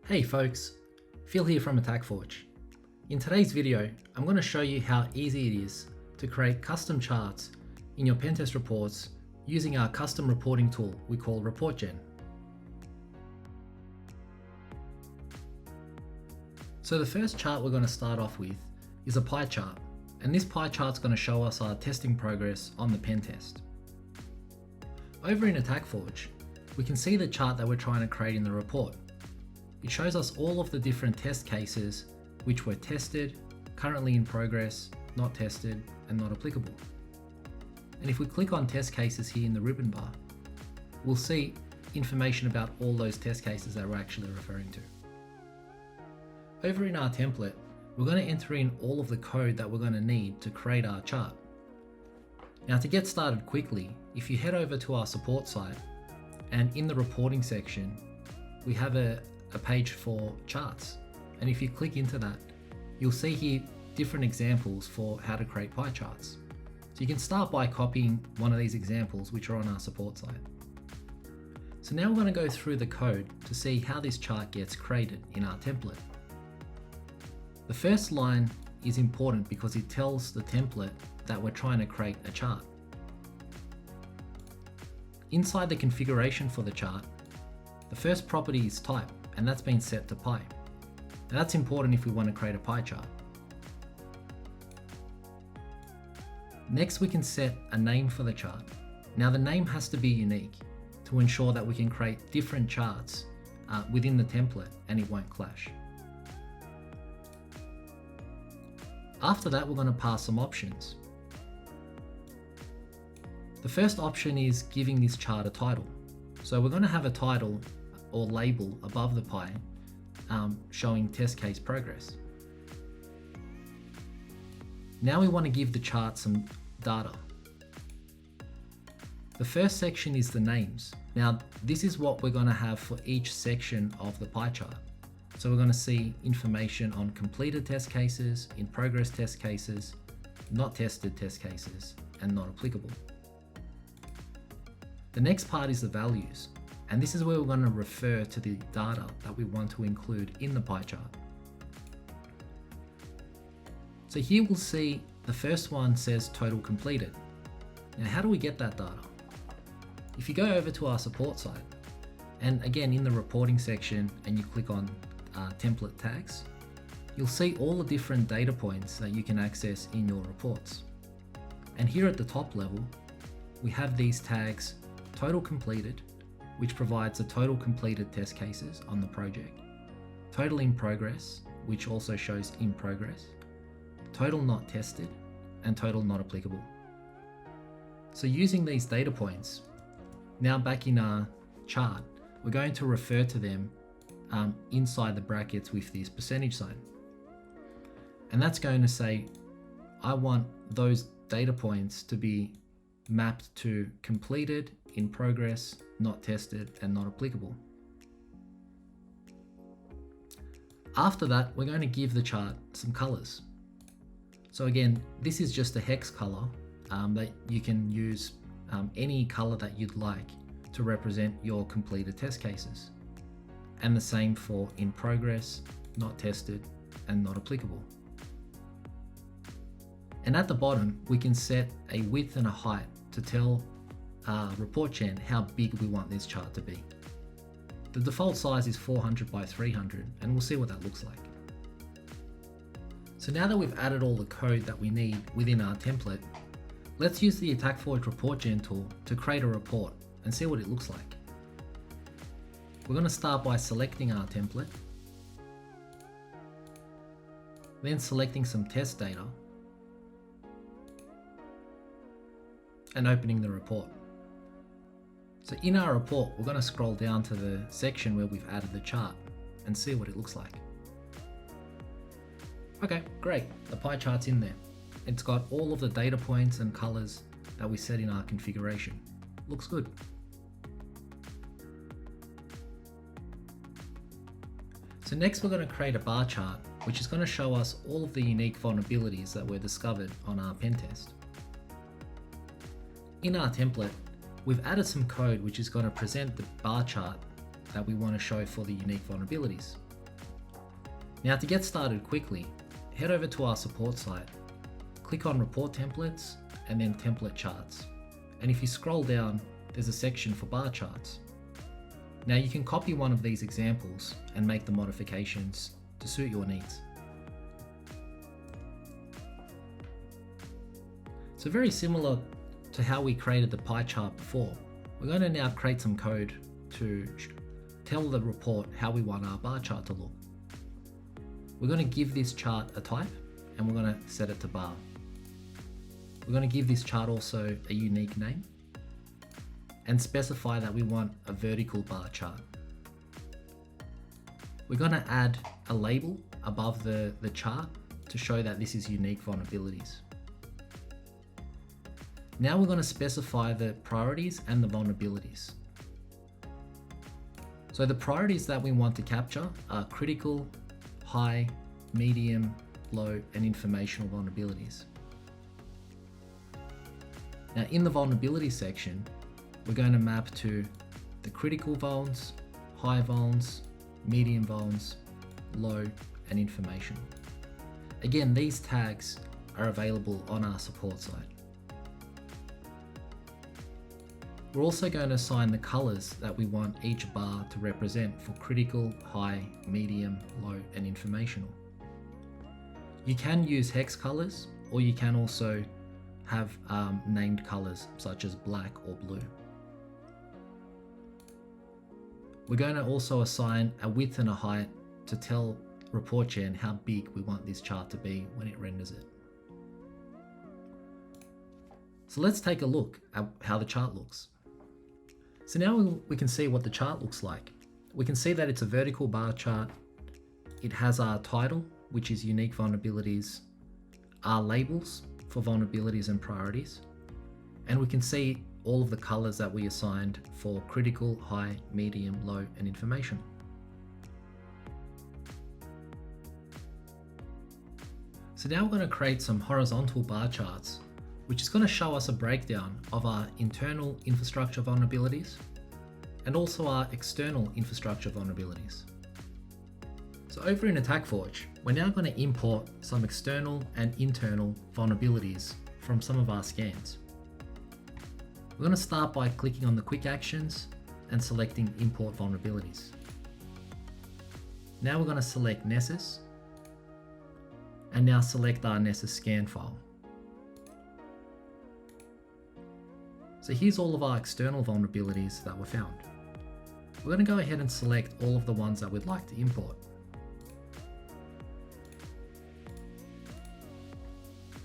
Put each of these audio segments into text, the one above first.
Hey folks, Phil here from AttackForge. In today's video, I'm going to show you how easy it is to create custom charts in your pentest reports using our custom reporting tool we call ReportGen. So the first chart we're going to start off with is a pie chart, and this pie chart is going to show us our testing progress on the pentest. Over in AttackForge, we can see the chart that we're trying to create in the report. It shows us all of the different test cases which were tested, currently in progress, not tested, and not applicable. And if we click on test cases here in the ribbon bar, we'll see information about all those test cases that we're actually referring to. Over in our template, we're going to enter in all of the code that we're going to need to create our chart. Now to get started quickly, if you head over to our support site, and in the reporting section, we have a page for charts. And if you click into that, you'll see here different examples for how to create pie charts. So you can start by copying one of these examples which are on our support site. So now we're going to go through the code to see how this chart gets created in our template. The first line is important because it tells the template that we're trying to create a chart. Inside the configuration for the chart, the first property is type, and that's been set to pie. And that's important if we want to create a pie chart. Next, we can set a name for the chart. Now the name has to be unique to ensure that we can create different charts within the template and it won't clash. After that, we're going to pass some options. The first option is giving this chart a title. So we're going to have a title or label above the pie showing test case progress. Now we want to give the chart some data. The first section is the names. Now this is what we're going to have for each section of the pie chart. So we're going to see information on completed test cases, in progress test cases, not tested test cases, and not applicable. The next part is the values. And this is where we're going to refer to the data that we want to include in the pie chart. So here we'll see the first one says total completed. Now how do we get that data? If you go over to our support site, and again in the reporting section and you click on template tags, you'll see all the different data points that you can access in your reports. And here at the top level, we have these tags total completed, which provides the total completed test cases on the project, total in progress, which also shows in progress, total not tested, and total not applicable. So using these data points, now back in our chart, we're going to refer to them inside the brackets with this percentage sign. And that's going to say, I want those data points to be mapped to completed, in progress, not tested, and not applicable. After that, we're going to give the chart some colors. So again, this is just a hex color that you can use any color that you'd like to represent your completed test cases. And the same for in progress, not tested, and not applicable. And at the bottom, we can set a width and a height to tell ReportGen how big we want this chart to be. The default size is 400 by 300, and we'll see what that looks like. So now that we've added all the code that we need within our template, let's use the AttackForge ReportGen tool to create a report and see what it looks like. We're going to start by selecting our template, then selecting some test data, and opening the report. So in our report, we're going to scroll down to the section where we've added the chart and see what it looks like. Okay, great. The pie chart's in there. It's got all of the data points and colors that we set in our configuration. Looks good. So next we're going to create a bar chart, which is going to show us all of the unique vulnerabilities that were discovered on our pentest. In our template, we've added some code which is going to present the bar chart that we want to show for the unique vulnerabilities. Now to get started quickly, head over to our support site, click on Report Templates and then Template Charts. And if you scroll down, there's a section for bar charts. Now you can copy one of these examples and make the modifications to suit your needs. So very similar to how we created the pie chart before, we're going to now create some code to tell the report how we want our bar chart to look. We're going to give this chart a type and we're going to set it to bar. We're going to give this chart also a unique name and specify that we want a vertical bar chart. We're going to add a label above the chart to show that this is unique vulnerabilities. Now we're going to specify the priorities and the vulnerabilities. So the priorities that we want to capture are critical, high, medium, low, and informational vulnerabilities. Now in the vulnerability section, we're going to map to the critical vulns, high vulns, medium vulns, low, and informational. Again, these tags are available on our support site. We're also going to assign the colors that we want each bar to represent for critical, high, medium, low, and informational. You can use hex colors, or you can also have named colors such as black or blue. We're going to also assign a width and a height to tell ReportGen how big we want this chart to be when it renders it. So let's take a look at how the chart looks. So now we can see what the chart looks like. We can see that it's a vertical bar chart. It has our title, which is unique vulnerabilities, our labels for vulnerabilities and priorities, and we can see all of the colors that we assigned for critical, high, medium, low, and information. So now we're going to create some horizontal bar charts, which is going to show us a breakdown of our internal infrastructure vulnerabilities and also our external infrastructure vulnerabilities. So over in AttackForge, we're now going to import some external and internal vulnerabilities from some of our scans. We're going to start by clicking on the quick actions and selecting import vulnerabilities. Now we're going to select Nessus and now select our Nessus scan file. So here's all of our external vulnerabilities that were found. We're going to go ahead and select all of the ones that we'd like to import.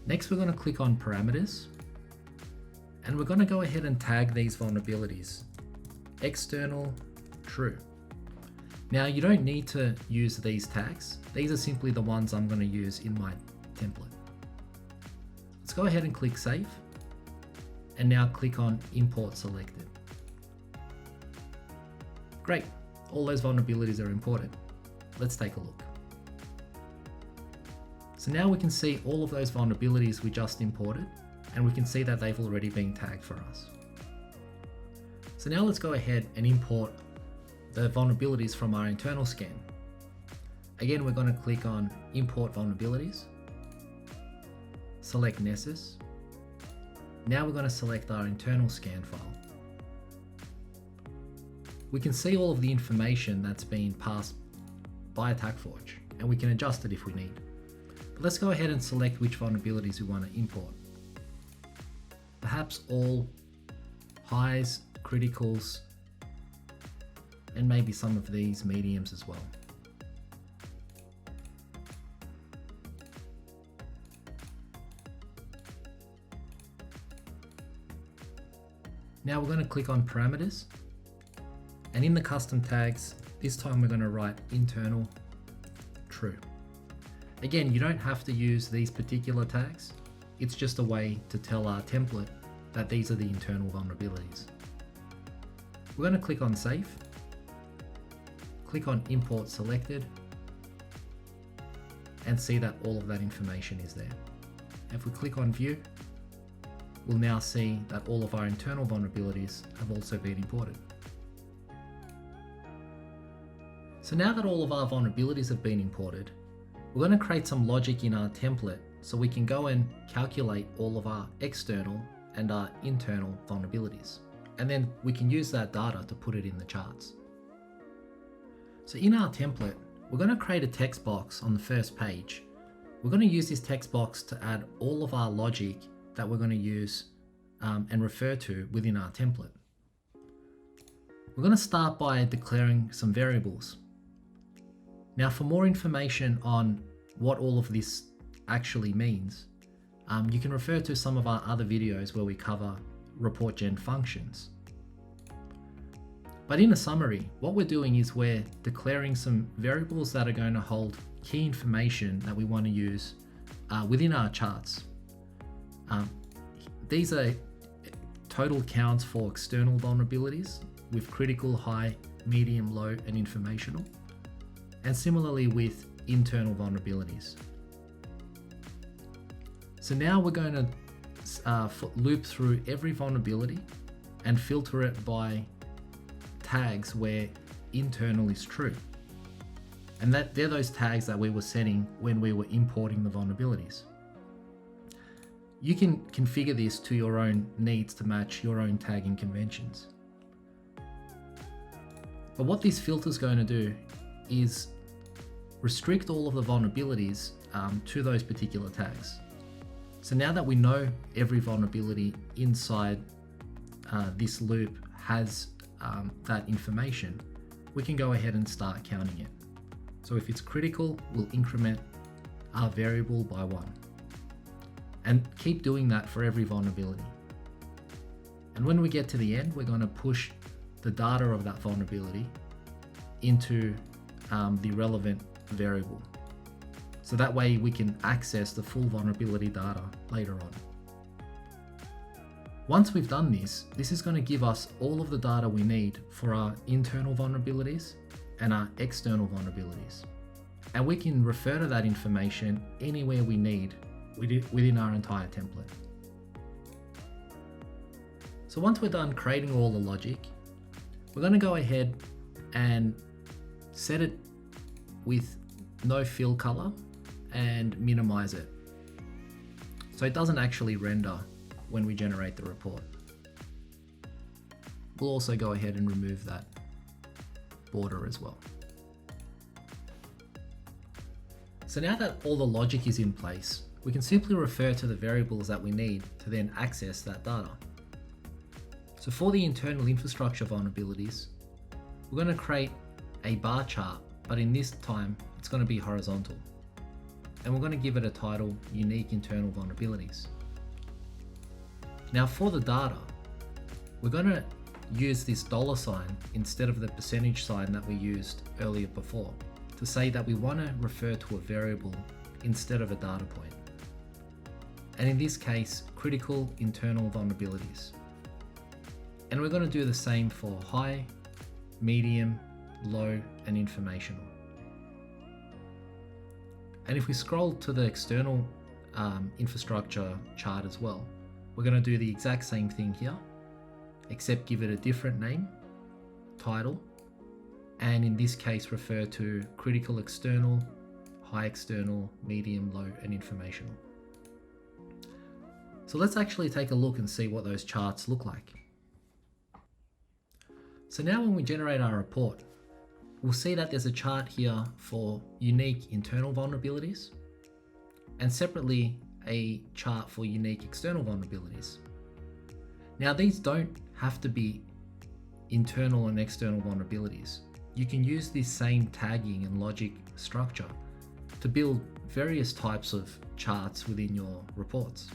Next, we're going to click on parameters and we're going to go ahead and tag these vulnerabilities external true. Now you don't need to use these tags. These are simply the ones I'm going to use in my template. Let's go ahead and click save and now click on import selected. Great, all those vulnerabilities are imported. Let's take a look. So now we can see all of those vulnerabilities we just imported, and we can see that they've already been tagged for us. So now let's go ahead and import the vulnerabilities from our internal scan. Again, we're going to click on import vulnerabilities, select Nessus. Now we're going to select our internal scan file. We can see all of the information that's been passed by AttackForge, and we can adjust it if we need. But let's go ahead and select which vulnerabilities we want to import. Perhaps all highs, criticals, and maybe some of these mediums as well. Now we're going to click on parameters, and in the custom tags, this time we're going to write internal true. Again, you don't have to use these particular tags. It's just a way to tell our template that these are the internal vulnerabilities. We're going to click on save, click on import selected, and see that all of that information is there. If we click on view, we'll now see that all of our internal vulnerabilities have also been imported. So now that all of our vulnerabilities have been imported, we're going to create some logic in our template so we can go and calculate all of our external and our internal vulnerabilities. And then we can use that data to put it in the charts. So in our template, we're going to create a text box on the first page. We're going to use this text box to add all of our logic that we're going to use and refer to within our template. We're going to start by declaring some variables. Now, for more information on what all of this actually means, you can refer to some of our other videos where we cover ReportGen functions. But in a summary, what we're doing is we're declaring some variables that are going to hold key information that we want to use within our charts. These are total counts for external vulnerabilities with critical, high, medium, low, and informational, and similarly with internal vulnerabilities. So now we're going to loop through every vulnerability and filter it by tags where internal is true. And they're those tags that we were setting when we were importing the vulnerabilities. You can configure this to your own needs to match your own tagging conventions. But what this filter is going to do is restrict all of the vulnerabilities to those particular tags. So now that we know every vulnerability inside this loop has that information, we can go ahead and start counting it. So if it's critical, we'll increment our variable by 1. And keep doing that for every vulnerability. And when we get to the end, we're going to push the data of that vulnerability into the relevant variable. So that way we can access the full vulnerability data later on. Once we've done this, this is going to give us all of the data we need for our internal vulnerabilities and our external vulnerabilities. And we can refer to that information anywhere we need within our entire template. So once we're done creating all the logic, we're going to go ahead and set it with no fill color and minimize it, so it doesn't actually render when we generate the report. We'll also go ahead and remove that border as well. So now that all the logic is in place, we can simply refer to the variables that we need to then access that data. So for the internal infrastructure vulnerabilities, we're going to create a bar chart, but in this time it's going to be horizontal. And we're going to give it a title, Unique Internal Vulnerabilities. Now for the data, we're going to use this $sign instead of the percentage sign that we used earlier before to say that we want to refer to a variable instead of a data point. And in this case, critical internal vulnerabilities. And we're going to do the same for high, medium, low, and informational. And if we scroll to the external infrastructure chart as well, we're going to do the exact same thing here, except give it a different name, title, and in this case refer to critical external, high external, medium, low, and informational. So let's actually take a look and see what those charts look like. So now when we generate our report, we'll see that there's a chart here for unique internal vulnerabilities and separately a chart for unique external vulnerabilities. Now these don't have to be internal and external vulnerabilities. You can use this same tagging and logic structure to build various types of charts within your reports.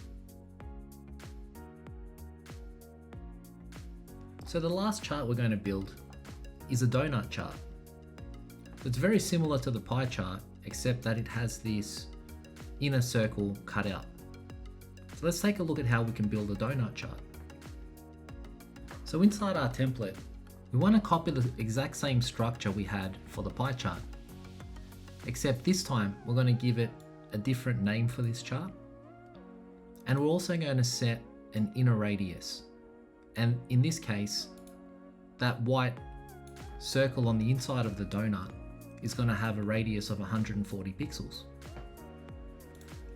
So the last chart we're going to build is a donut chart. It's very similar to the pie chart, except that it has this inner circle cut out. So let's take a look at how we can build a donut chart. So inside our template, we want to copy the exact same structure we had for the pie chart, except this time we're going to give it a different name for this chart. And we're also going to set an inner radius. And in this case, that white circle on the inside of the donut is going to have a radius of 140 pixels.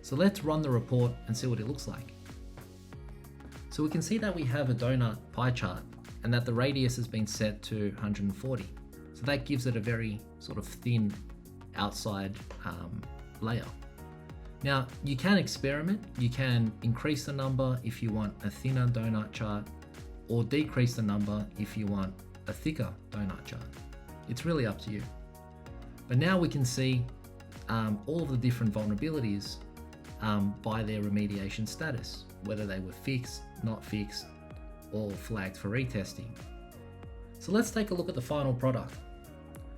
So let's run the report and see what it looks like. So we can see that we have a donut pie chart and that the radius has been set to 140. So that gives it a very sort of thin outside layer. Now you can experiment, you can increase the number if you want a thinner donut chart, or decrease the number if you want a thicker donut chart. It's really up to you. But now we can see all of the different vulnerabilities by their remediation status, whether they were fixed, not fixed, or flagged for retesting. So let's take a look at the final product.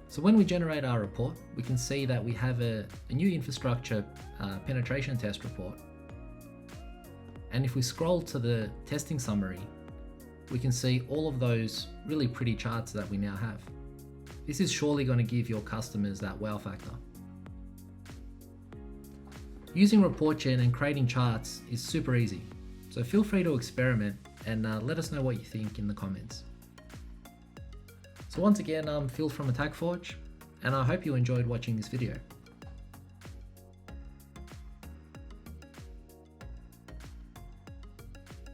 So when we generate our report, we can see that we have a new infrastructure penetration test report. And if we scroll to the testing summary, we can see all of those really pretty charts that we now have. This is surely going to give your customers that wow factor. Using ReportGen and creating charts is super easy. So feel free to experiment and let us know what you think in the comments. So once again, I'm Phil from AttackForge, and I hope you enjoyed watching this video.